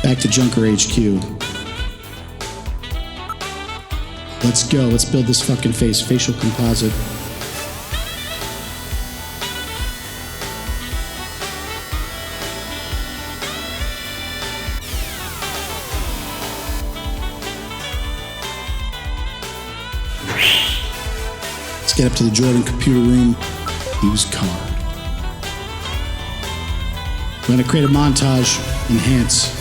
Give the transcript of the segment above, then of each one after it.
Back to Junker HQ. Let's go. Let's build this fucking face. Facial composite. Let's get up to the Jordan computer room. Use card. We're going to create a montage. Enhance.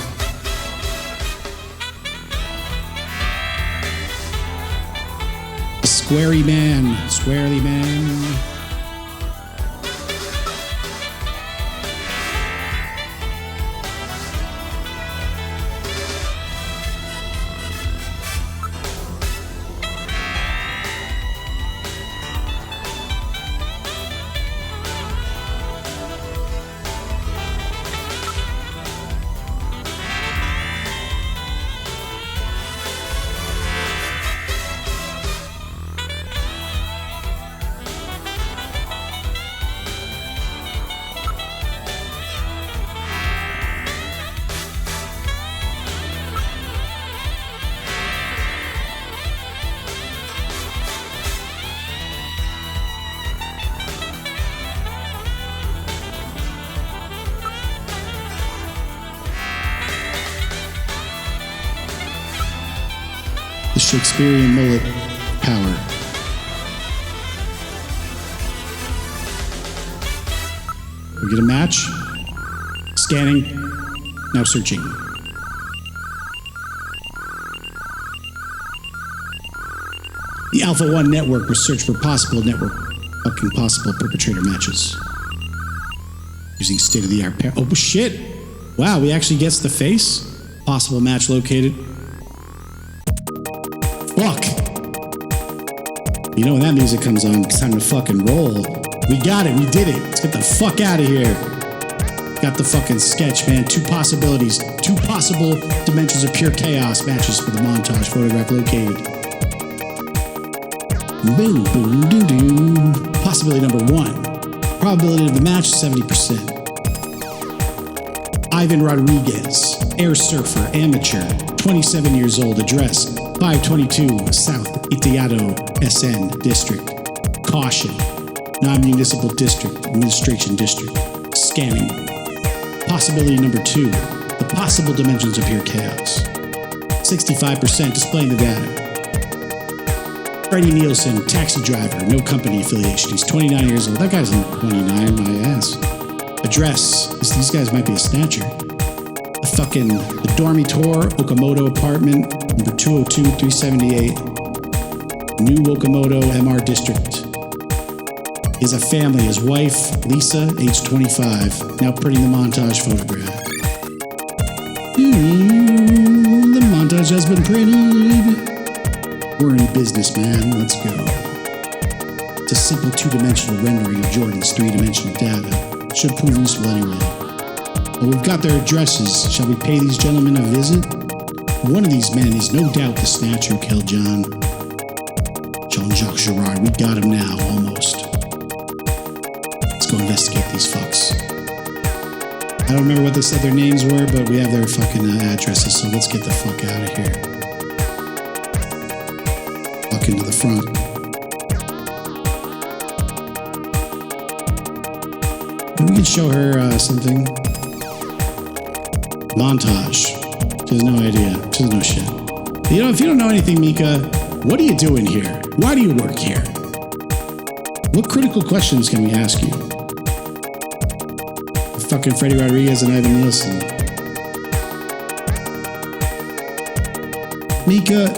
Squarey man. Squarely man. The Shakespearean mullet power. We get a match. Scanning. Now searching. The Alpha 1 network will search for possible perpetrator matches. Using state-of-the-art oh shit! Wow, we actually gets the face? Possible match located. Fuck! You know when that music comes on, it's time to fucking roll. We got it, we did it. Let's get the fuck out of here. Got the fucking sketch, man. Two possibilities. Two possible dimensions of pure chaos matches for the montage photograph located. Boom, boom, doo doo. Possibility number 1. Probability of the match, 70%. Ivan Rodriguez, air surfer, amateur, 27 years old, address 522 South Itiado SN District. Caution, non-municipal district, administration district. Scanning. Possibility number 2, the possible dimensions of pure chaos. 65% displaying the data. Freddie Nielsen, taxi driver, no company affiliation. He's 29 years old. That guy's 29, my ass. Address. These guys might be a snatcher. The Dormitor, Okamoto apartment, number 202-378. New Okamoto MR District. He has a family. His wife, Lisa, age 25. Now printing the montage photograph. The montage has been printed. We're in business, man. Let's go. It's a simple two-dimensional rendering of Jordan's three-dimensional data. Should prove useful anyway. Well, we've got their addresses. Shall we pay these gentlemen a visit? One of these men is no doubt the Snatcher who killed Jean-Jacques Girard. We got him now, almost. Let's go investigate these fucks. I don't remember what they said their names were, but we have their fucking addresses, so let's get the fuck out of here. Walk into the front. We can show her something. Montage. She has no idea. She doesn't know shit. You know, if you don't know anything, Mika, what are you doing here? Why do you work here? What critical questions can we ask you? Fucking Freddie Rodriguez and Ivan Nielsen. Mika,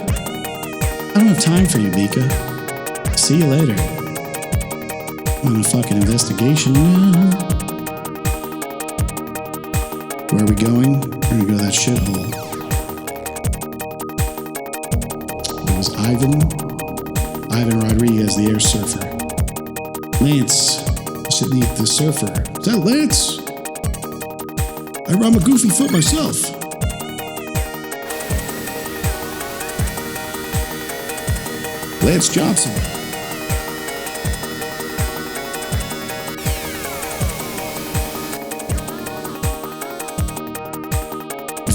I don't have time for you, Mika. See you later. I'm on a fucking investigation now. Where are we going? We're gonna go to that shithole. It was Ivan Rodriguez, the air surfer. Lance, sitting at the surfer. Is that Lance? I'm a goofy foot myself. Lance Johnson.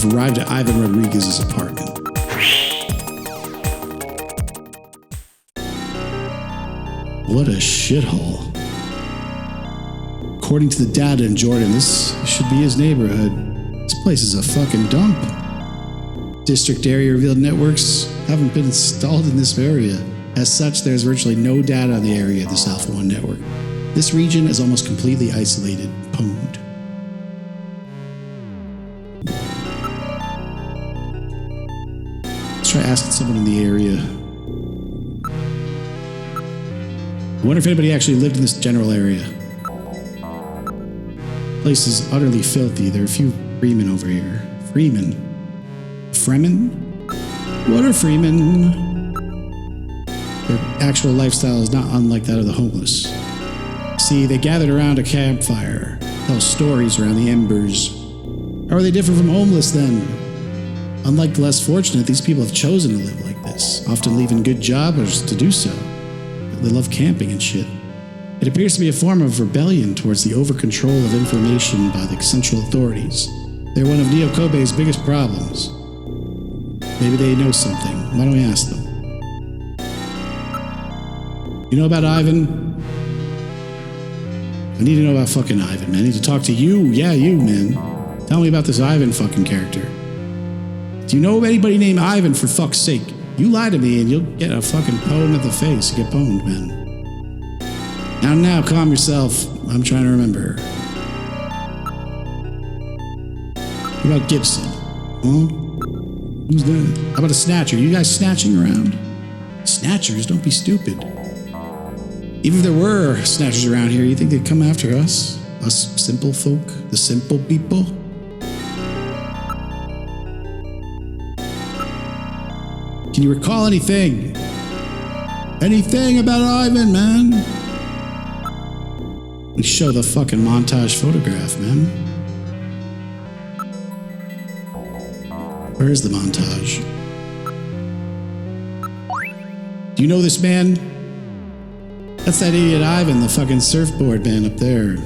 You've arrived at Ivan Rodriguez's apartment. What a shithole. According to the data in Jordan, this should be his neighborhood. This place is a fucking dump. District area revealed networks haven't been installed in this area. As such, there's virtually no data on the area of this Alpha 1 network. This region is almost completely isolated, pwned. Let's try asking someone in the area. I wonder if anybody actually lived in this general area. The place is utterly filthy. There are a few Freemen over here. Freemen? Fremen? What are Freemen? Their actual lifestyle is not unlike that of the homeless. See, they gathered around a campfire, tell stories around the embers. How are they different from homeless then? Unlike the less fortunate, these people have chosen to live like this, often leaving good jobs to do so. They love camping and shit. It appears to be a form of rebellion towards the over-control of information by the central authorities. They're one of Neo Kobe's biggest problems. Maybe they know something. Why don't we ask them? You know about Ivan? I need to know about fucking Ivan, man. I need to talk to you. Yeah, you, man. Tell me about this Ivan fucking character. Do you know of anybody named Ivan, for fuck's sake? You lie to me and you'll get a fucking pwn at the face. You get pwned, man. Now, calm yourself. I'm trying to remember. What about Gibson? Huh? Who's that? How about a Snatcher? You guys snatching around? Snatchers? Don't be stupid. Even if there were Snatchers around here, you think they'd come after us? Us simple folk? The simple people? Can you recall anything? Anything about Ivan, man? We show the fucking montage photograph, man. Where is the montage? Do you know this man? That's that idiot Ivan, the fucking surfboard man up there.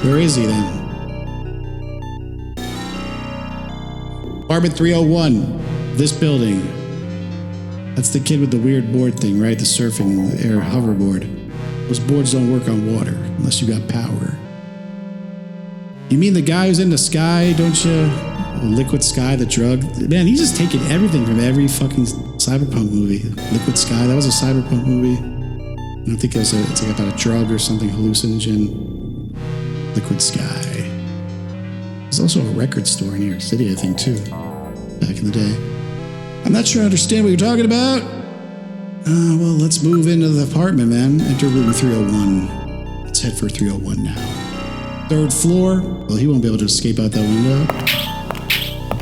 Where is he then? Apartment 301, this building. That's the kid with the weird board thing, right? The surfing, the air hoverboard. Those boards don't work on water unless you got power. You mean the guy who's in the Sky, don't you? Liquid Sky, the drug. Man, he's just taking everything from every fucking cyberpunk movie. Liquid Sky, that was a cyberpunk movie. I don't think it's like about a drug or something, hallucinogen. Liquid Sky. There's also a record store in New York City, I think, too. Back in the day. I'm not sure I understand what you're talking about. Well, let's move into the apartment, man. Enter room 301. Let's head for 301 now. Third floor. Well, he won't be able to escape out that window.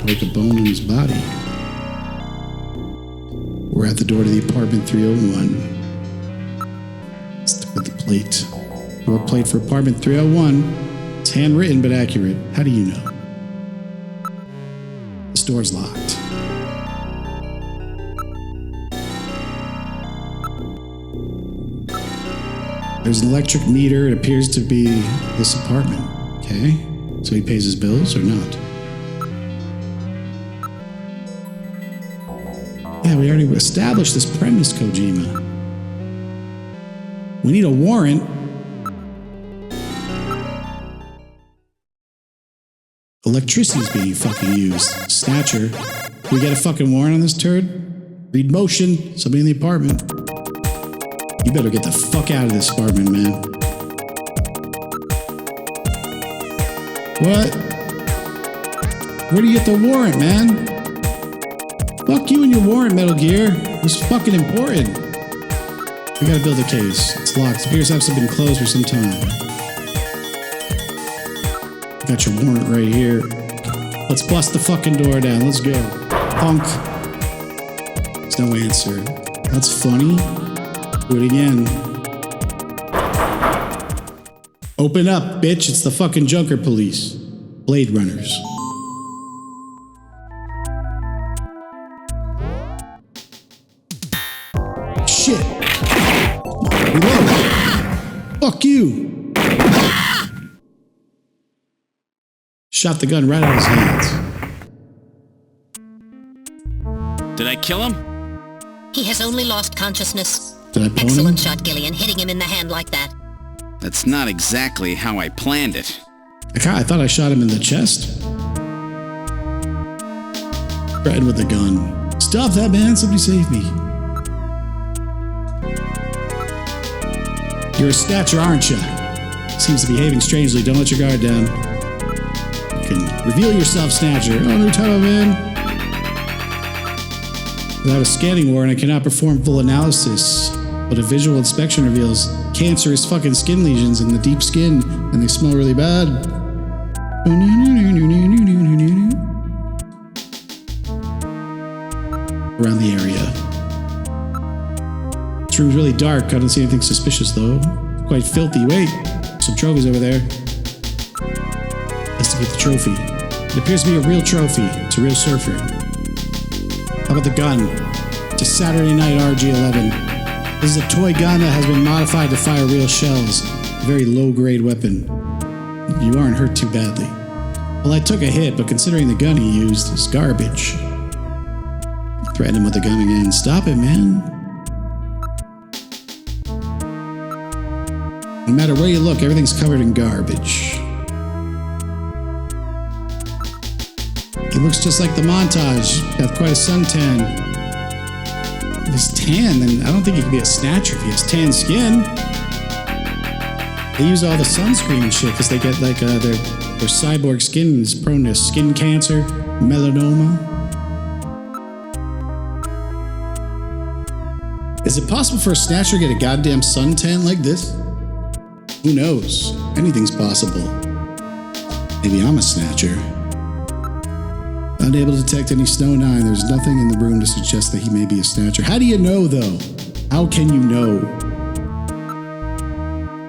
Break a bone in his body. We're at the door to the apartment 301. Let's look at the plate. Door plate for apartment 301. It's handwritten but accurate. How do you know? This door's locked. There's an electric meter. It appears to be this apartment. Okay, so he pays his bills or not? Yeah, we already established this premise, Kojima. We need a warrant. Electricity's being fucking used. Snatcher. We get a fucking warrant on this turd? Read motion. Somebody in the apartment. You better get the fuck out of this apartment, man. What? Where do you get the warrant, man? Fuck you and your warrant, Metal Gear. It's fucking important. We gotta build a case. It's locked. It appears to have been closed for some time. Got your warrant right here. Let's bust the fucking door down. Let's go. Punk. There's no answer. That's funny. Do it again. Open up, bitch. It's the fucking Junker Police. Blade Runners. Shit. Reload. Fuck you. Shot the gun right out of his hands. Did I kill him? He has only lost consciousness. Did I pwn him? Excellent shot, Gillian, hitting him in the hand like that. That's not exactly how I planned it. I thought I shot him in the chest. Threatened with a gun. Stop that, man. Somebody save me. You're a snatcher, aren't you? Seems to be behaving strangely. Don't let your guard down. You can reveal yourself, Snatcher. Oh, new title, man. Without a scanning warrant, I cannot perform full analysis. But a visual inspection reveals cancerous fucking skin lesions in the deep skin, and they smell really bad. Around the area. This room's really dark. I don't see anything suspicious, though. Quite filthy. Wait, some trophies over there. Let's get the trophy. It appears to be a real trophy. It's a real surfer. How about the gun? It's a Saturday Night RG-11. This is a toy gun that has been modified to fire real shells. A very low-grade weapon. You aren't hurt too badly. Well, I took a hit, but considering the gun he used is garbage. Threaten him with the gun again. Stop it, man. No matter where you look, everything's covered in garbage. He looks just like the montage. Got quite a suntan. If he's tan, then I don't think he can be a snatcher if he has tan skin. They use all the sunscreen and shit because they get like their cyborg skin is prone to skin cancer, melanoma. Is it possible for a snatcher to get a goddamn suntan like this? Who knows? Anything's possible. Maybe I'm a snatcher. Unable to detect any Snow 9, there's nothing in the room to suggest that he may be a snatcher. How do you know, though? How can you know?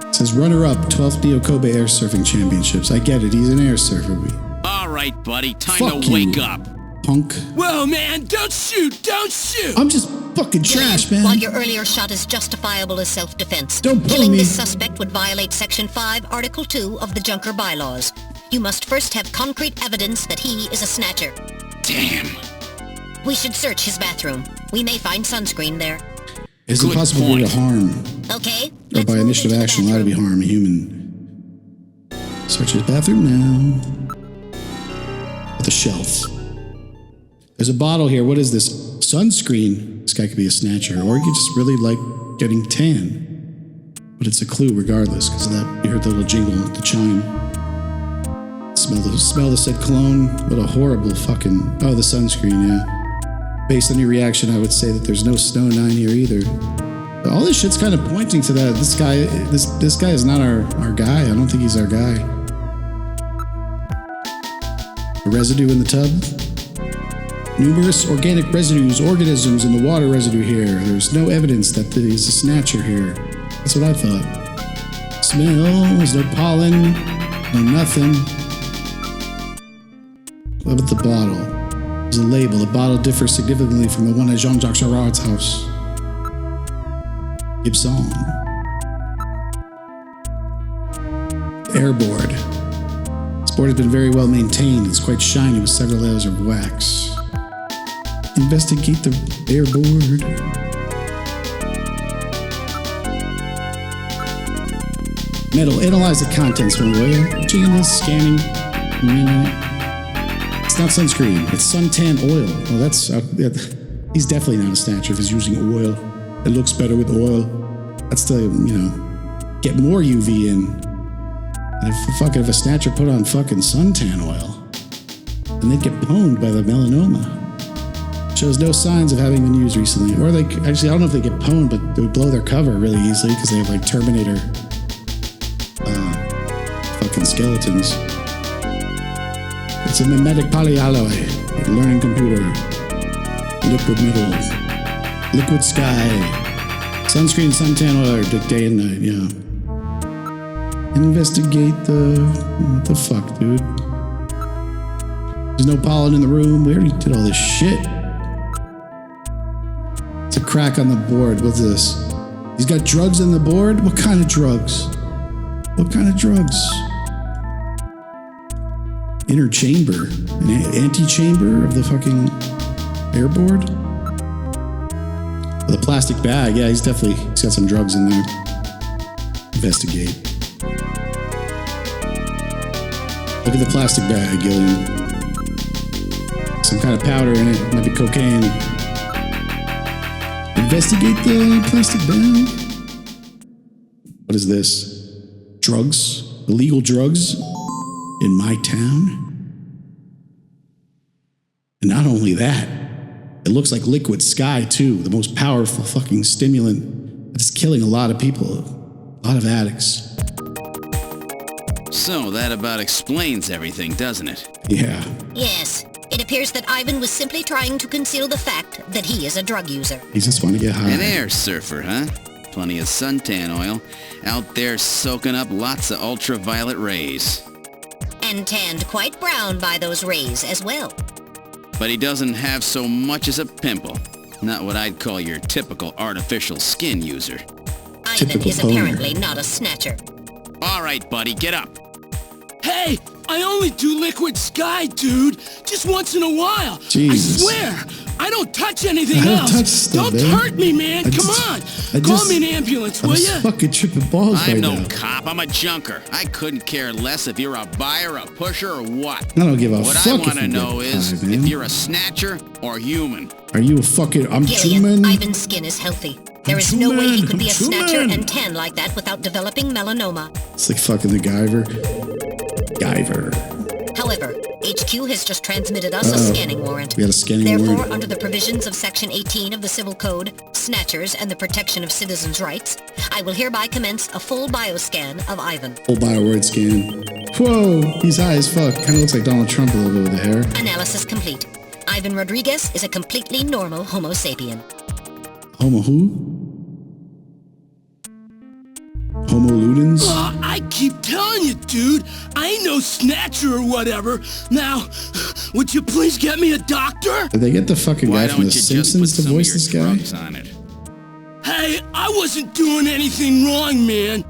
It says runner-up, 12th Neo Kobe Air Surfing Championships. I get it, he's an air surfer. All right, buddy, time Fuck to you, wake up. Punk. Whoa, man, don't shoot, don't shoot! I'm just fucking trash, man. While your earlier shot is justifiable as self-defense, Don't pull killing me. this suspect would violate Section 5, Article 2 of the Junker Bylaws. You must first have concrete evidence that he is a snatcher. Damn. We should search his bathroom. We may find sunscreen there. Is it Good possible for me to point. harm? Okay? Or let's by move initiative into the action, allowed to be bathroom. harm a human. Search his bathroom now. With a shelf. There's a bottle here. What is this? Sunscreen. This guy could be a snatcher. Or he could just really like getting tan. But it's a clue regardless, because of that. You heard the little jingle, the chime. Smell the said cologne. What a horrible fucking... Oh, the sunscreen, yeah. Based on your reaction, I would say that there's no Snow 9 here either. But all this shit's kind of pointing to that. This guy is not our guy. I don't think he's our guy. A residue in the tub. Numerous organic organisms in the water residue here. There's no evidence that he's a snatcher here. That's what I thought. Smell. There's no pollen. No nothing. What about the bottle? There's a label. The bottle differs significantly from the one at Jean-Jacques Jarrett's house. Gibson. Airboard. This board has been very well maintained. It's quite shiny with several layers of wax. Investigate the airboard. Metal. Analyze the contents from the oil. Scanning. It's not sunscreen. It's suntan oil. Well, that's... he's definitely not a snatcher if he's using oil. It looks better with oil. That's to, get more UV in. And if a snatcher put on fucking suntan oil, then they'd get pwned by the melanoma. Shows no signs of having been used recently. Or actually, I don't know if they get pwned, but they would blow their cover really easily because they have like Terminator fucking skeletons. It's a mimetic polyalloy, a learning computer, liquid metal, liquid sky, sunscreen, suntan oil, day and night, yeah. Investigate what the fuck, dude? There's no pollen in the room. We already did all this shit. It's a crack on the board. What's this? He's got drugs on the board? What kind of drugs? What kind of drugs? inner chamber, an anti-chamber of the fucking airboard. With a plastic bag. Yeah, he's got some drugs in there. Investigate. Look at the plastic bag, Gillian. Some kind of powder in it. Might be cocaine. Investigate the plastic bag. What is this? Drugs? Illegal drugs? In my town? And not only that, it looks like liquid sky too, the most powerful fucking stimulant that's killing a lot of people, a lot of addicts. So that about explains everything, doesn't it? Yeah. Yes. It appears that Ivan was simply trying to conceal the fact that he is a drug user. He just want to get high. An air surfer, huh? Plenty of suntan oil. Out there soaking up lots of ultraviolet rays. And tanned quite brown by those rays as well. But he doesn't have so much as a pimple. Not what I'd call your typical artificial skin user. Ivan Typical is boner. apparently not a snatcher. All right, buddy, get up. Hey, I only do liquid sky, dude. Just once in a while. Jesus. I swear. I don't touch anything I don't else. touch stuff, Don't man. hurt me, man. Come on. Call me an ambulance, will I'm ya? fucking tripping balls I'm right no now. cop, I'm a junker. I couldn't care less if you're a buyer, a pusher, or what. I don't give a What fuck I if want to you know get is high, man. if you're a snatcher or human. Are you a fucking... I'm Gillian, human? Ivan's skin is healthy. There is no way he could be a I'm snatcher human. and tan like that without developing melanoma. It's like fucking the Guyver. However, HQ has just transmitted us a scanning warrant. We got a scanning Therefore, warrant. under the provisions of Section 18 of the Civil Code, Snatchers and the Protection of Citizens' Rights, I will hereby commence a full bioscan of Ivan. Full bio-word scan. Whoa, he's high as fuck. Kind of looks like Donald Trump a little bit with the hair. Analysis complete. Ivan Rodriguez is a completely normal Homo sapien. Homo who? Homo ludens? I keep telling you, dude. I ain't no snatcher or whatever. Now, would you please get me a doctor? Did they get the fucking Why guy don't from you The just put Simpsons to some of voice your this guy? drugs on it? Hey, I wasn't doing anything wrong, man.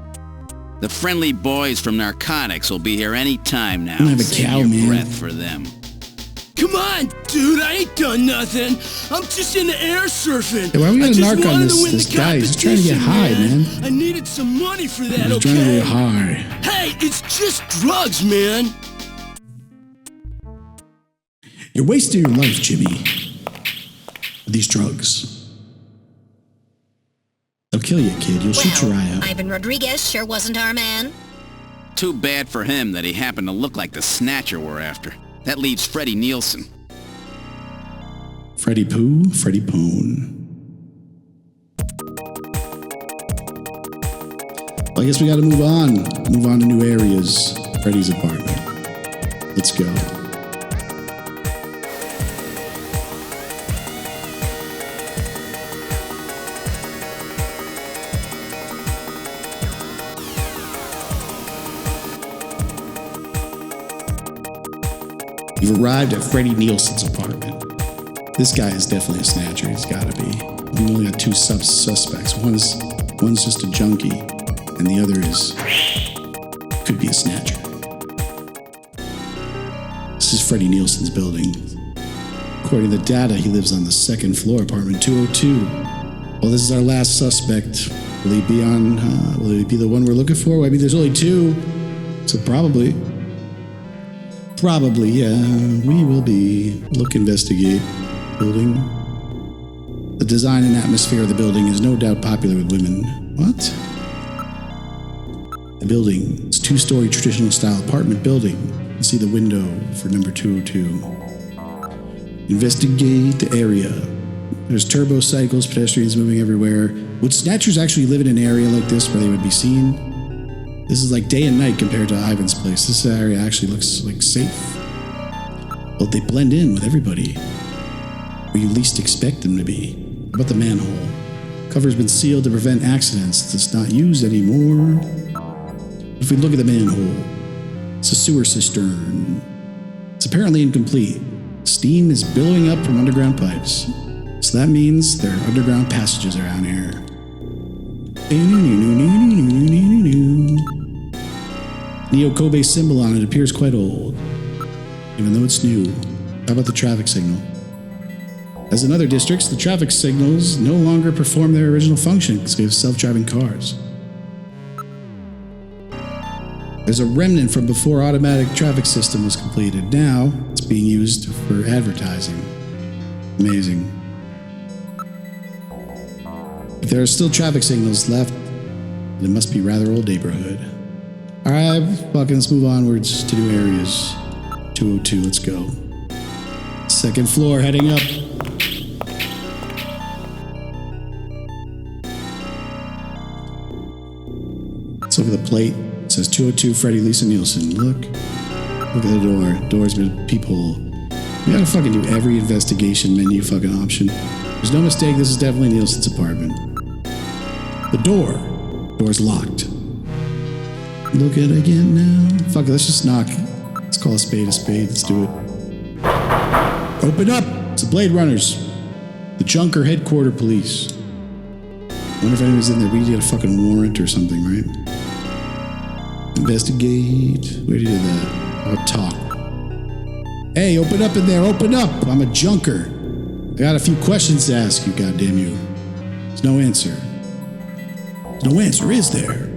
The friendly boys from narcotics will be here any time now. don't have a Save cow, your man. breath for them. Come on, dude. I ain't done nothing. I'm just into air surfing. Hey, why are we I gonna just narc on wanted to this- win this the guy? He's just trying to get competition, high, man. I needed some money for that, He's okay? trying to get high. Hey, it's just drugs, man. You're wasting your life, Jimmy. With these drugs. They'll kill you, kid. You'll shoot your eye out. Ivan Rodriguez sure wasn't our man. Too bad for him that he happened to look like the snatcher we're after. That leaves Freddie Nielsen. Freddie Pooh, Freddie Pone. Well, I guess we gotta move on. Move on to new areas. Freddie's apartment. Let's go. You've arrived at Freddie Nielsen's apartment. This guy is definitely a snatcher. He's gotta be. We've only got two suspects. One's just a junkie, and the other could be a snatcher. This is Freddie Nielsen's building. According to the data, he lives on the second floor, apartment 202. Well, this is our last suspect. Will he be on? Will he be the one we're looking for? I mean, there's only two, so probably. Probably, yeah. We will be. Look, investigate. Building. The design and atmosphere of the building is no doubt popular with women. What? The building. It's a two-story traditional style apartment building. You see the window for number 202. Investigate the area. There's turbo cycles, pedestrians moving everywhere. Would snatchers actually live in an area like this where they would be seen? This is like day and night compared to Ivan's place. This area actually looks like safe. Well, they blend in with everybody. Where you least expect them to be. What about the manhole? Cover's been sealed to prevent accidents. It's not used anymore. If we look at the manhole, it's a sewer cistern. It's apparently incomplete. Steam is billowing up from underground pipes. So that means there are underground passages around here. Neo Kobe symbol on it appears quite old. even though it's new. How about the traffic signal? As in other districts, the traffic signals no longer perform their original function because we have self-driving cars. There's a remnant from before automatic traffic system was completed. Now, it's being used for advertising. Amazing. If there are still traffic signals left, it must be a rather old neighborhood. Alright, fucking let's move onwards to new areas. 202, let's go. Second floor, heading up. Let's look at the plate. It says 202 Freddie Lisa Nielsen. Look at the door. Door's been a peephole. We gotta fucking do every investigation menu fucking option. There's no mistake, this is definitely Nielsen's apartment. The door's locked. Look at it again now. Fuck it, let's just knock. Let's call a spade a spade. Let's do it. Open up! It's the Blade Runners. The Junker Headquarter Police. I wonder if anyone's in there. We need a fucking warrant or something, right? Investigate. Where do you do that? I'll talk. Hey, open up in there. Open up! I'm a junker. I got a few questions to ask you, goddamn you. There's no answer. There's no answer, is there?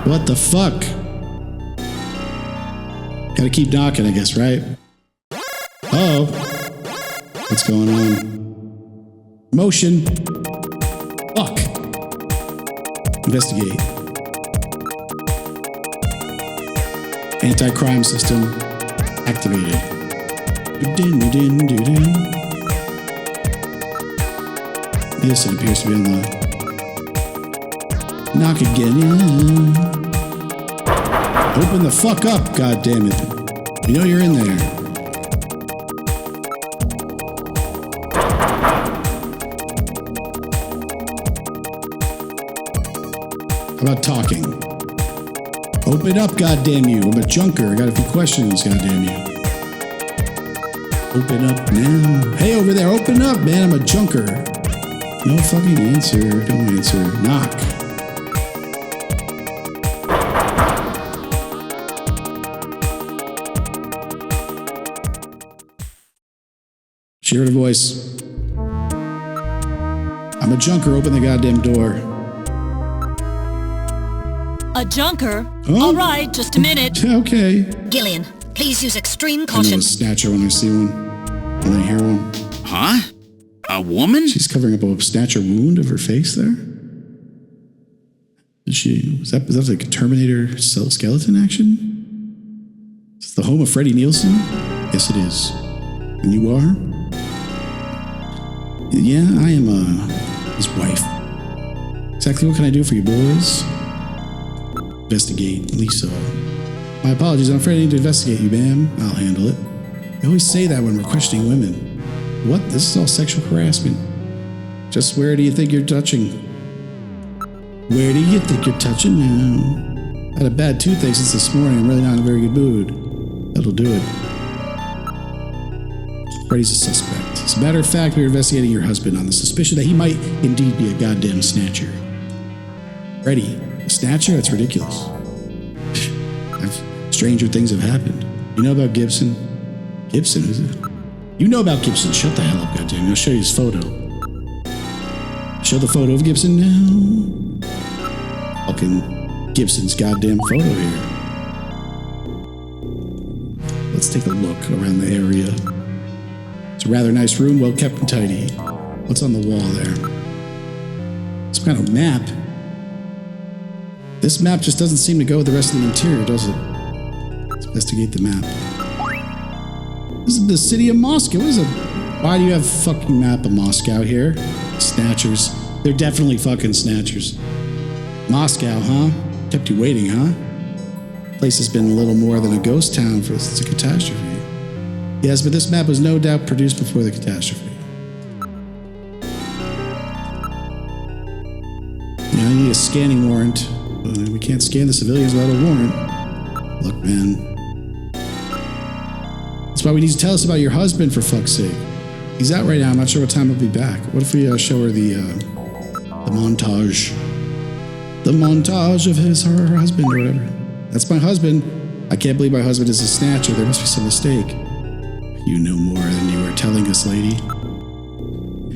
What the fuck? Gotta keep knocking, I guess, right? Uh-oh. What's going on? Motion. Fuck. Investigate. Anti-crime system activated. Nielsen appears to be on the... Knock again, yeah. Open the fuck up, goddammit. You know you're in there. How about talking? Open up, goddamn you. I'm a junker. I got a few questions, goddamn you. Open up now. Hey, over there, open up, man. I'm a junker. No fucking answer. Don't answer. Knock. She heard a voice. I'm a junker. Open the goddamn door. A junker? Oh. All right, just a minute. Okay. Gillian, please use extreme I know caution. a snatcher when I see one. When I hear one. Huh? A woman? She's covering up a snatcher wound of her face there. Was that like a Terminator skeleton action? Is this the home of Freddie Nielsen? Yes, it is. And you are? Yeah, I am his wife. Exactly what can I do for you, boys? Investigate, Lisa. My apologies, I'm afraid I need to investigate you, ma'am. I'll handle it. I always say that when we're questioning women. What? This is all sexual harassment. Just where do you think you're touching? Where do you think you're touching now? I had a bad toothache since this morning. I'm really not in a very good mood. That'll do it. Freddie's a suspect. As a matter of fact, we're investigating your husband on the suspicion that he might indeed be a goddamn snatcher. Freddie, a snatcher? That's ridiculous. Stranger things have happened. You know about Gibson? Gibson, is it? You know about Gibson. Shut the hell up, goddamn. I'll show you his photo. Show the photo of Gibson now. Fucking Gibson's goddamn photo here. Let's take a look around the area. It's a rather nice room, well kept and tidy. What's on the wall there? Some kind of map. This map just doesn't seem to go with the rest of the interior, does it? Let's investigate the map. This is the city of Moscow. What is it? Why do you have a fucking map of Moscow here? Snatchers. They're definitely fucking snatchers. Moscow, huh? Kept you waiting, huh? Place has been a little more than a ghost town since a catastrophe. Yes, but this map was no doubt produced before the catastrophe. Yeah, I need a scanning warrant. We can't scan the civilians without a warrant. Look, man. That's why we need to tell us about your husband, for fuck's sake. He's out right now. I'm not sure what time he'll be back. What if we show her the montage? The montage of her husband or whatever. That's my husband. I can't believe my husband is a snatcher. There must be some mistake. You know more than you were telling us, lady.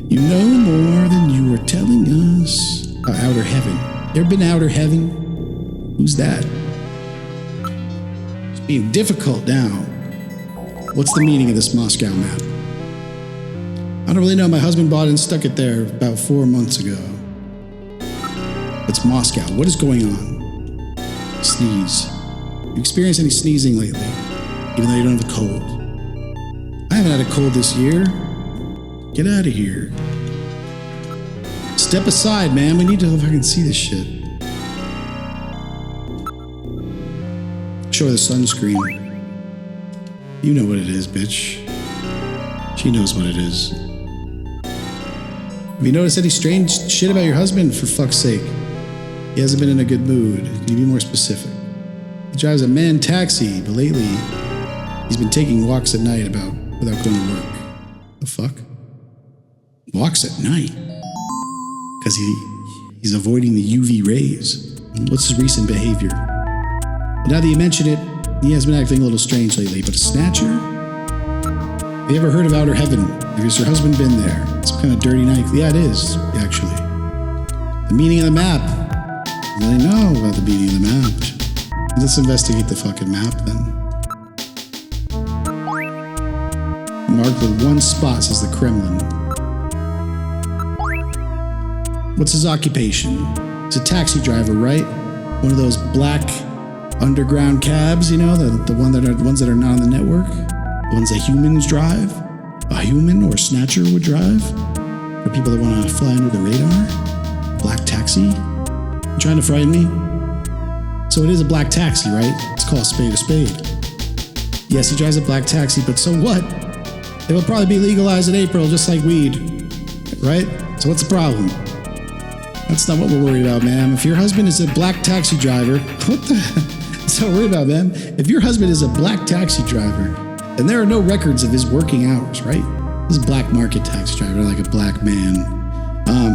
You know more than you were telling us. Outer heaven. You ever been to outer heaven? Who's that? It's being difficult now. What's the meaning of this Moscow map? I don't really know. My husband bought it and stuck it there about 4 months ago. It's Moscow. What is going on? Sneeze. You experienced any sneezing lately? Even though you don't have a cold. I haven't had a cold this year. Get out of here. Step aside, man. We need to fucking see this shit. Show her the sunscreen. You know what it is, bitch. She knows what it is. Have you noticed any strange shit about your husband, for fuck's sake? He hasn't been in a good mood. Can you be more specific? He drives a man taxi, but lately he's been taking walks at night without going to work. The fuck? Walks at night? Because he's avoiding the UV rays. What's his recent behavior? But now that you mention it, he has been acting a little strange lately, but a snatcher? Have you ever heard of outer heaven? Has your husband been there? It's kind of dirty night. Yeah, it is, actually. The meaning of the map. I don't really know about the meaning of the map. Let's investigate the fucking map, then. Marked with one spot, says the Kremlin. What's his occupation? He's a taxi driver, right? One of those black underground cabs, you know, the ones that are not on the network, the ones that humans drive. A human or a snatcher would drive. For people that want to fly under the radar. Black taxi. You trying to frighten me? So it is a black taxi, right? It's called spade a spade. Yes, he drives a black taxi, but so what? It will probably be legalized in April, just like weed, right? So what's the problem? That's not what we're worried about, ma'am. If your husband is a black taxi driver, what the? That's what we're worried about, ma'am. If your husband is a black taxi driver, then there are no records of his working hours, right? This is a black market taxi driver, like a black man.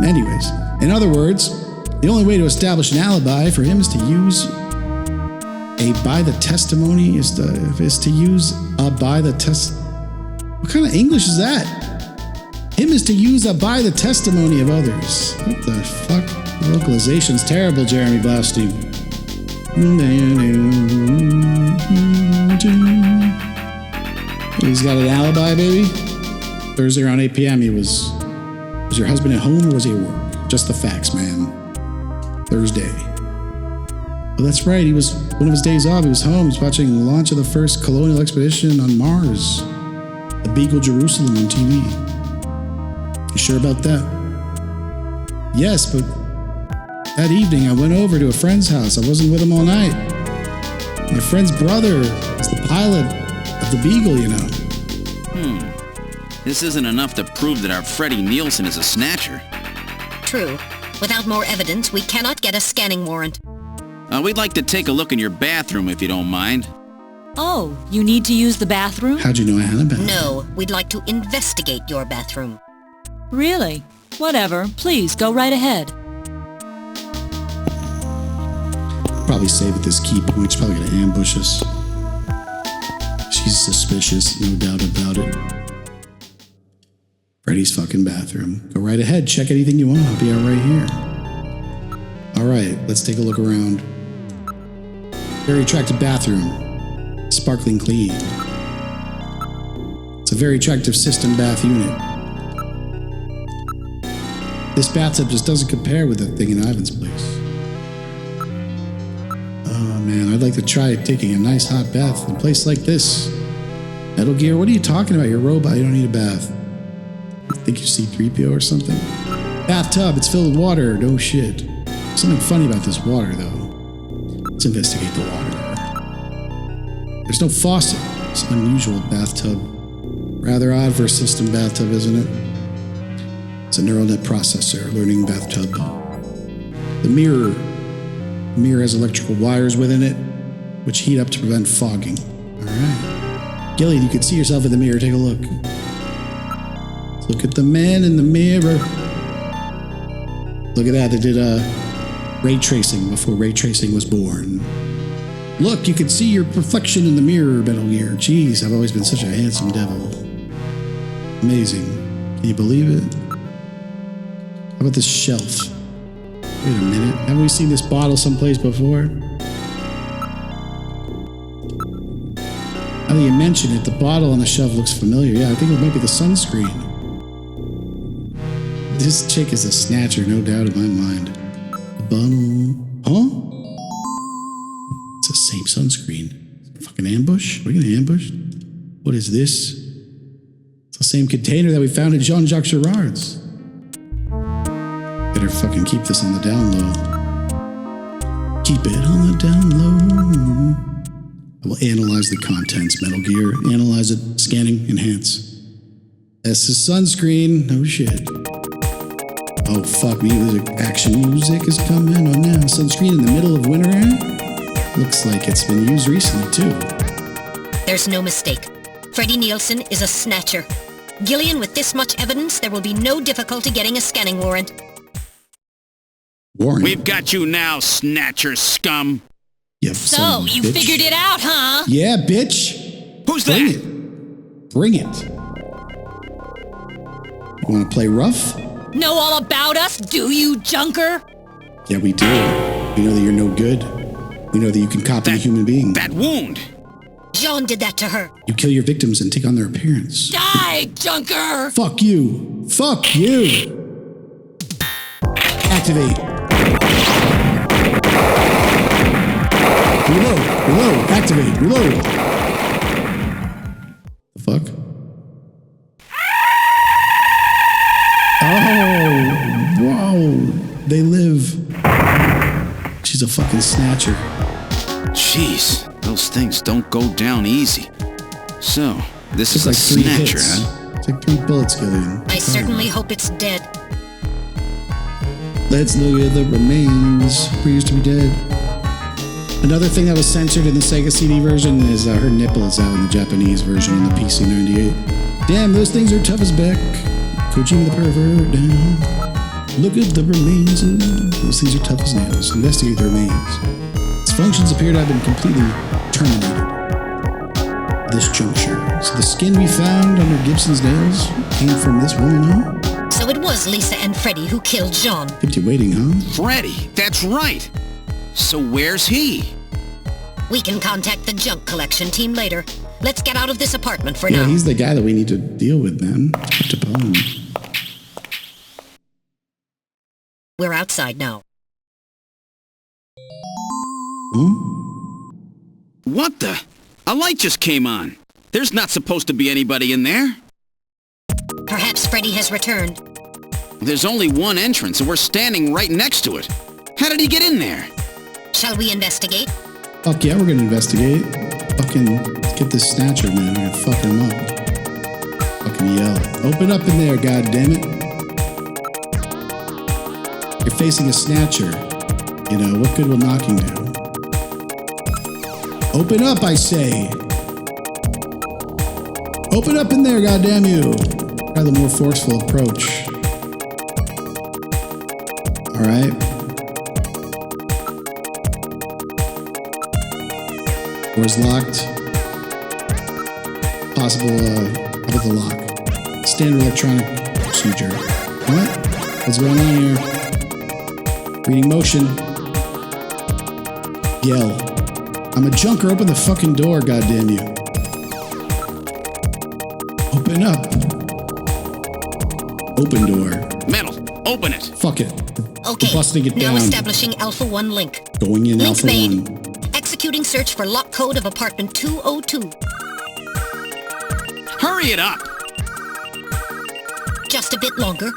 Anyways, in other words, the only way to establish an alibi for him is to use by the testimony is to use by the test. What kind of English is that? Him is to use by the testimony of others. What the fuck? Localization's terrible, Jeremy Blaustein. He's got an alibi, baby. Thursday around 8 p.m. Was your husband at home or was he at work? Just the facts, man. Thursday. Oh, that's right. He was one of his days off. He was home. He was watching the launch of the first colonial expedition on Mars. The Beagle Jerusalem on TV. You sure about that? Yes, but that evening I went over to a friend's house. I wasn't with him all night. My friend's brother is the pilot of the Beagle, you know. This isn't enough to prove that our Freddie Nielsen is a snatcher. True. Without more evidence, we cannot get a scanning warrant. We'd like to take a look in your bathroom, if you don't mind. Oh, you need to use the bathroom? How'd you know I had a bathroom? No, we'd like to investigate your bathroom. Really? Whatever. Please, go right ahead. Probably save at this key point. She's probably gonna ambush us. She's suspicious, no doubt about it. Freddy's fucking bathroom. Go right ahead. Check anything you want. I'll be out right here. All right, let's take a look around. Very attractive bathroom. Sparkling clean. It's a very attractive system bath unit. This bathtub just doesn't compare with the thing in Ivan's place. Oh man, I'd like to try taking a nice hot bath in a place like this. Metal Gear, what are you talking about? You're a robot, you don't need a bath. I think you're C-3PO or something. Bathtub, it's filled with water, no shit. Something funny about this water though. Let's investigate the water. There's no faucet. It's an unusual bathtub. Rather odd for a system bathtub, isn't it? It's a neural net processor, learning bathtub. The mirror has electrical wires within it, which heat up to prevent fogging. All right. Gillian, you can see yourself in the mirror. Take a look. Look at the man in the mirror. Look at that. They did Ray tracing before ray tracing was born. Look, you can see your reflection in the mirror, Metal Gear. Jeez, I've always been such a handsome devil. Amazing. Can you believe it? How about this shelf? Wait a minute. Haven't we seen this bottle someplace before? Now that you mention it, the bottle on the shelf looks familiar. Yeah, I think it might be the sunscreen. This chick is a snatcher, no doubt in my mind. The bottle... Huh? It's the same sunscreen. Fucking ambush? Are we gonna ambush? What is this? It's the same container that we found at Jean-Jacques Girard's. Better fucking keep this on the down low. Keep it on the down low. I will analyze the contents, Metal Gear. Analyze it. Scanning. Enhance. That's the sunscreen. No shit. Oh, fuck me. There's action music is coming on now. Sunscreen in the middle of winter air? Looks like it's been used recently, too. There's no mistake. Freddie Nielsen is a snatcher. Gillian, with this much evidence, there will be no difficulty getting a scanning warrant. Warrant? We've got you now, snatcher scum. Yep, So, you figured it out, huh? Yeah, bitch. Who's Bring that? it. Bring it. You want to play rough? Know all about us, do you, junker? Yeah, we do. We know that you're no good. We know that you can copy a human being. That wound. Jean did that to her. You kill your victims and take on their appearance. Die, junker! Fuck you. Fuck you. Activate. Reload. Reload. Activate. Reload. The fuck? Oh, wow. They live. She's a fucking snatcher. Jeez, those things don't go down easy. So, this is It's like a 3 snatcher, hits. huh? It's like 3 bullets, Gillian. I certainly hope it's dead. Let's look at the remains. Who used to be dead. Another thing that was censored in the Sega CD version is her nipple is out in the Japanese version in the PC-88. Damn, those things are tough as Beck. Kojima the pervert down. Look at the remains. Those things are tough as nails. Investigate the remains. Its functions appear to have been completely terminated. This juncture. So the skin we found under Gibson's nails came from this woman, huh? So it was Lisa and Freddie who killed Jean. Kept you waiting, huh? Freddy, that's right. So where's he? We can contact the junk collection team later. Let's get out of this apartment for Yeah, now. he's the guy that we need to deal with, man. Capone. We're outside now. Huh? What the? A light just came on. There's not supposed to be anybody in there. Perhaps Freddie has returned. There's only one entrance and we're standing right next to it. How did he get in there? Shall we investigate? Fuck yeah, we're gonna investigate. Fucking get this snatcher, man. We're gonna fuck him up. Fucking yell. Open up in there, goddammit. You're facing a snatcher. You know, what good will knocking do? Open up, I say. Open up in there, goddamn you. Try the more forceful approach. Alright. Door's locked. Possible, how about the lock? Standard electronic procedure. What? What's going on here? Reading motion. Yell. I'm a junker. Open the fucking door, goddamn you. Open up. Open door. Metal, open it. Fuck it. Okay, We're busting it now down. establishing Alpha 1 link. Going in Link Alpha made. 1. Executing search for lock code of apartment 202. Hurry it up. Just a bit longer.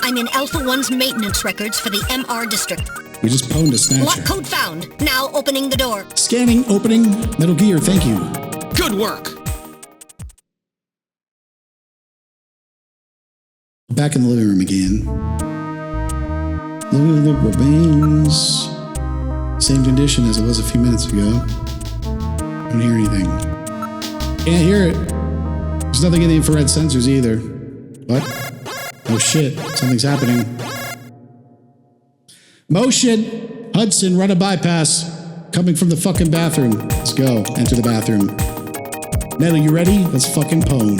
I'm in Alpha 1's maintenance records for the MR district. We just pwned a snatcher. Lock code found. Now opening the door. Scanning, opening, Metal Gear, thank you. Good work. Back in the living room again. Look at the remains. Same condition as it was a few minutes ago. Don't hear anything. Can't hear it. There's nothing in the infrared sensors either. What? Oh shit, something's happening. Motion! Hudson, run a bypass. Coming from the fucking bathroom. Let's go. Enter the bathroom. Metal, you ready? Let's fucking pwn.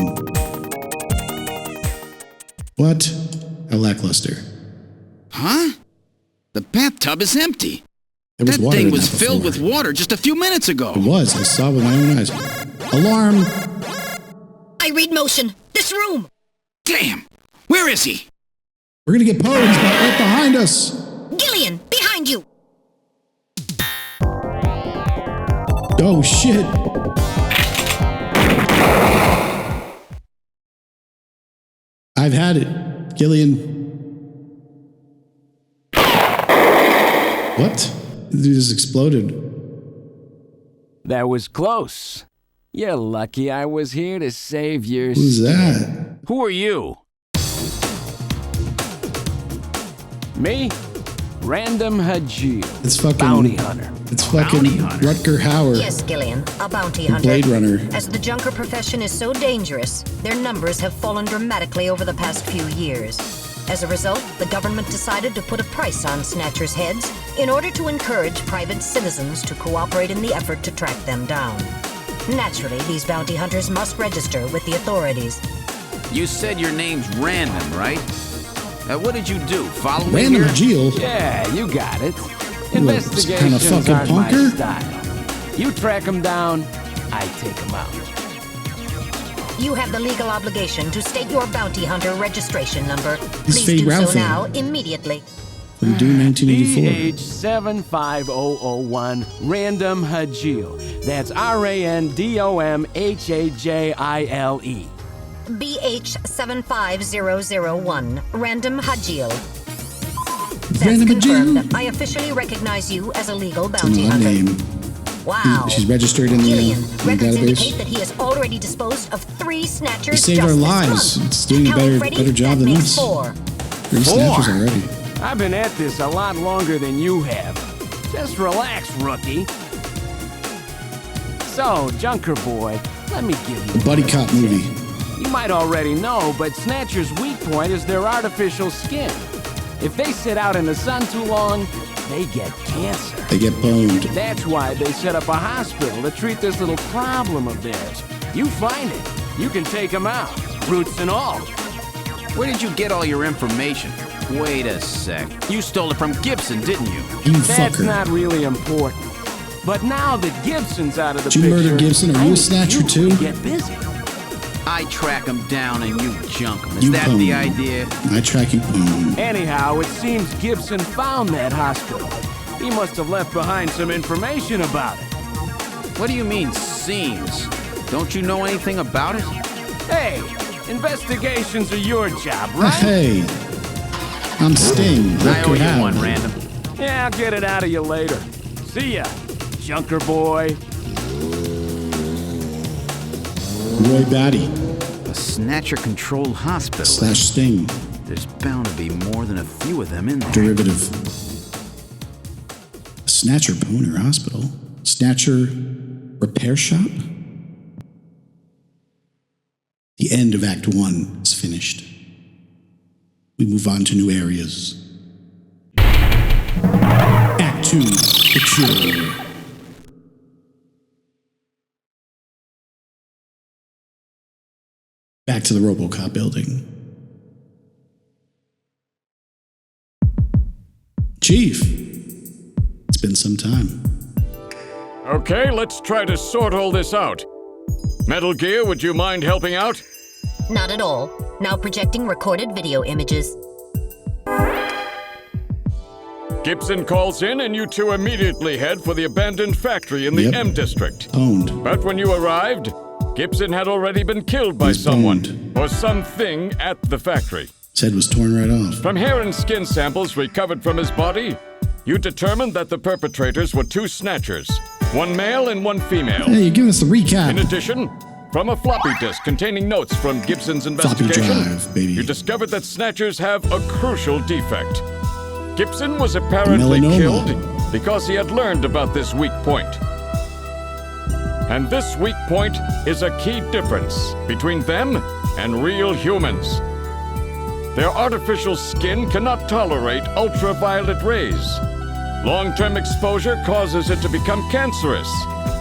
What? A lackluster. Huh? The bathtub is empty. There was That water thing in was that filled before. with water just a few minutes ago. It was. I saw with my own eyes. Alarm! I read motion. This room! Damn! Where is he? We're gonna get pwned. He's right behind us. Gillian, behind you! Oh shit! I've had it, Gillian. What? It just exploded. That was close. You're lucky I was here to save your Who's skin. that? Who are you? Me? Random Hajil. It's fucking Bounty hunter. It's fucking Bounty hunter. Rutger Hauer. Yes, Gillian, a bounty hunter. Blade Runner. As the junker profession is so dangerous, their numbers have fallen dramatically over the past few years. As a result, the government decided to put a price on snatchers' heads in order to encourage private citizens to cooperate in the effort to track them down. Naturally, these bounty hunters must register with the authorities. You said your name's Random, right? What did you do? Follow me Random here? Geo. Yeah, you got it. kinda Investigations fucking aren't my punker? style. You track them down, I take them out. You have the legal obligation to state your bounty hunter registration number. It's Please Fade do so Ralphie. now, immediately. From Dune 1984. BH75001 Random Hajil. That's RANDOMHAJILE. BH75001, Random Hajil. That's Random confirmed. Hajil? I officially recognize you as a legal It's bounty an odd hunter. name. Wow. She's registered in the, Gillian, in the records indicate database. that he has already disposed of 3 snatchers He saved just our this lives. month. It's doing a Counting better- Freddy, better job that than makes us. 4. 3 snatchers already. I've been at this a lot longer than you have. Just relax, rookie. So, Junker Boy, let me give you The buddy cop movie. You might already know, but Snatcher's weak point is their artificial skin. If they sit out in the sun too long, they get cancer. They get boned. That's why they set up a hospital to treat this little problem of theirs. You find it, you can take them out, roots and all. Where did you get all your information? Wait a sec. You stole it from Gibson, didn't you? You That's fucker. not really important. But now that Gibson's out of the Did you picture, murder Gibson? Are I you a need snatcher you too? to get busy. I track him down and you junk him. Is You that pwn. the idea? I track you pwn. Anyhow, it seems Gibson found that hospital. He must have left behind some information about it. What do you mean, seems? Don't you know anything about it? Hey, investigations are your job, right? Hey, I'm Sting. I Rutger owe you Hauer. one, Random. Yeah, I'll get it out of you later. See ya, Junker Boy. Roy Batty A Snatcher-controlled hospital. / Sting. There's bound to be more than a few of them in there. Derivative. Snatcher Boner Hospital. Snatcher Repair Shop. The end of Act 1 is finished. We move on to new areas. Act 2, The Cure. Back to the RoboCop building. Chief, it's been some time. Okay, let's try to sort all this out. Metal Gear, would you mind helping out? Not at all. Now projecting recorded video images. Gibson calls in and you two immediately head for the abandoned factory in the Yep. M District. Owned. But when you arrived, Gibson had already been killed by He's someone boned. or something at the factory. His head was torn right off. From hair and skin samples recovered from his body, you determined that the perpetrators were 2 snatchers, 1 male and 1 female. Hey, you're giving us the recap. In addition, from a floppy disk containing notes from Gibson's Floppy investigation, drive, baby. you discovered that snatchers have a crucial defect. Gibson was apparently Melanoma. killed because he had learned about this weak point. And this weak point is a key difference between them and real humans. Their artificial skin cannot tolerate ultraviolet rays. Long-term exposure causes it to become cancerous,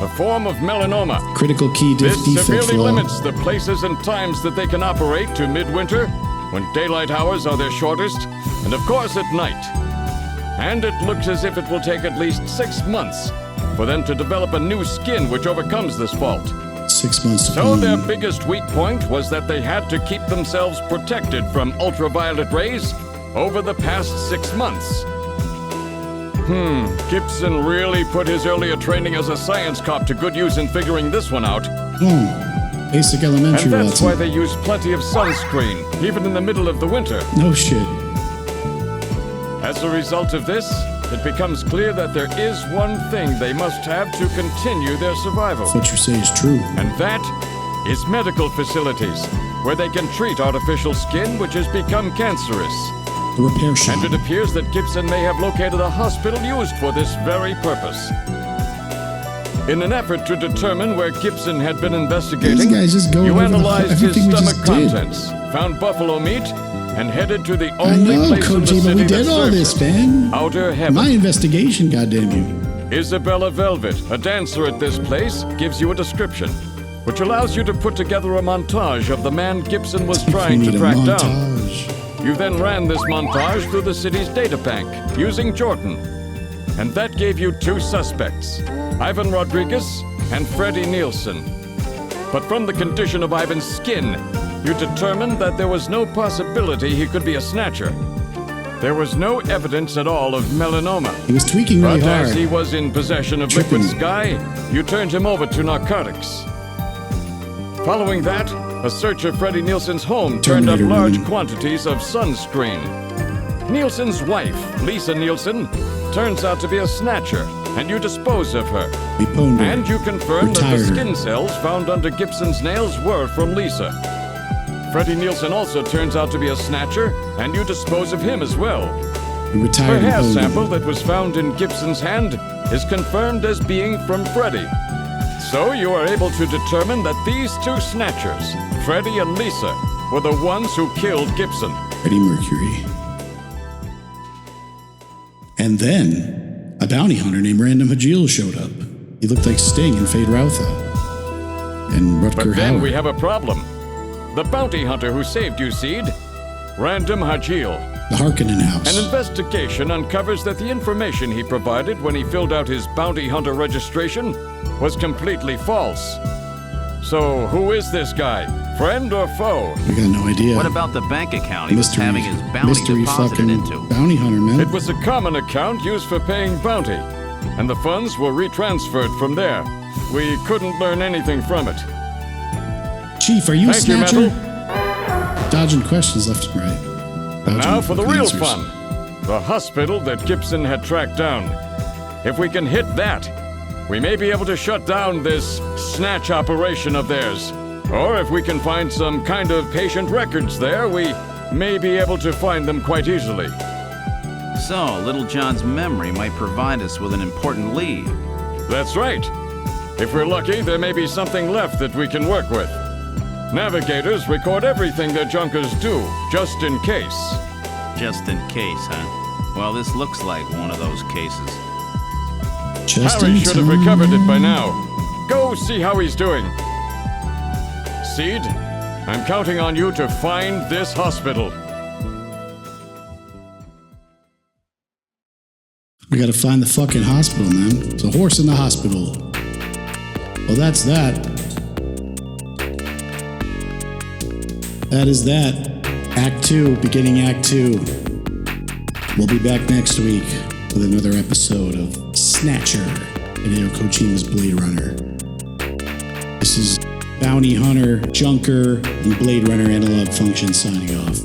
a form of melanoma. Critical key This defect severely flaw. limits the places and times that they can operate to midwinter, when daylight hours are their shortest, and of course at night. And it looks as if it will take at least 6 months for them to develop a new skin which overcomes this fault. 6 months to So their come. biggest weak point was that they had to keep themselves protected from ultraviolet rays over the past 6 months. Gibson really put his earlier training as a science cop to good use in figuring this one out. Basic elementary, And that's Watson. why they use plenty of sunscreen, even in the middle of the winter. No shit. As a result of this, it becomes clear that there is one thing they must have to continue their survival. What you say is true. And that is medical facilities, where they can treat artificial skin which has become cancerous. The repair shop. And it appears that Gibson may have located a hospital used for this very purpose. In an effort to determine where Gibson had been investigating, These guys just going you over analyzed his everything we stomach just did. contents, found buffalo meat, and headed to the I only know, place in the Kojima, city we that did all served this, it. man. Outer heaven. My investigation, goddamn you. Isabella Velvet, a dancer at this place, gives you a description, which allows you to put together a montage of the man Gibson was trying We to need a track down. montage. You then ran this montage through the city's data bank using Jordan. And that gave you 2 suspects, Ivan Rodriguez and Freddie Nielsen. But from the condition of Ivan's skin, you determined that there was no possibility he could be a snatcher. There was no evidence at all of melanoma. He was tweaking really But hard. as he was in possession of Tripping. liquid sky, you turned him over to narcotics. Following that, a search of Freddie Nielsen's home turned up Terminator large woman. quantities of sunscreen. Nielsen's wife, Lisa Nielsen, turns out to be a snatcher, and you dispose of her. We pwned her. And you confirm that the Retired her. skin cells found under Gibson's nails were from Lisa. Freddie Nielsen also turns out to be a snatcher, and you dispose of him as well. We Her retired hair and pwned sample him. that was found in Gibson's hand is confirmed as being from Freddie. So you are able to determine that these 2 snatchers, Freddie and Lisa, were the ones who killed Gibson. Freddie Mercury. And then, a bounty hunter named Random Hajil showed up. He looked like Sting and Fade Routha. And Rutger But then Hauer. we have a problem. The bounty hunter who saved you, Seed, Random Hajil. The Harkonnen house. An investigation uncovers that the information he provided when he filled out his bounty hunter registration was completely false. So who is this guy? Friend or foe? We got no idea. What about the bank account he was mystery, having his bounty mystery deposited fucking into? bounty hunter, man. It was a common account used for paying bounty, and the funds were retransferred from there. We couldn't learn anything from it. Chief, are you a Thank you, snatcher? Metal. Dodging questions left and right. Dodging Now for the fucking real answers. fun. The hospital that Gibson had tracked down. If we can hit that, we may be able to shut down this snatch operation of theirs. Or if we can find some kind of patient records there, we may be able to find them quite easily. So, Little John's memory might provide us with an important lead. That's right. If we're lucky, there may be something left that we can work with. Navigators record everything their junkers do, just in case. Just in case, huh? Well, this looks like one of those cases. Just Harry in should have time. recovered it by now. Go see how he's doing. Seed, I'm counting on you to find this hospital. We gotta find the fucking hospital, man. There's a horse in the hospital. Well, that's that. That is that. Act 2, beginning Act 2. We'll be back next week with another episode of Snatcher, Hideo Kojima's Blade Runner. This is Bounty Hunter, Junker, and Blade Runner Analog Function signing off.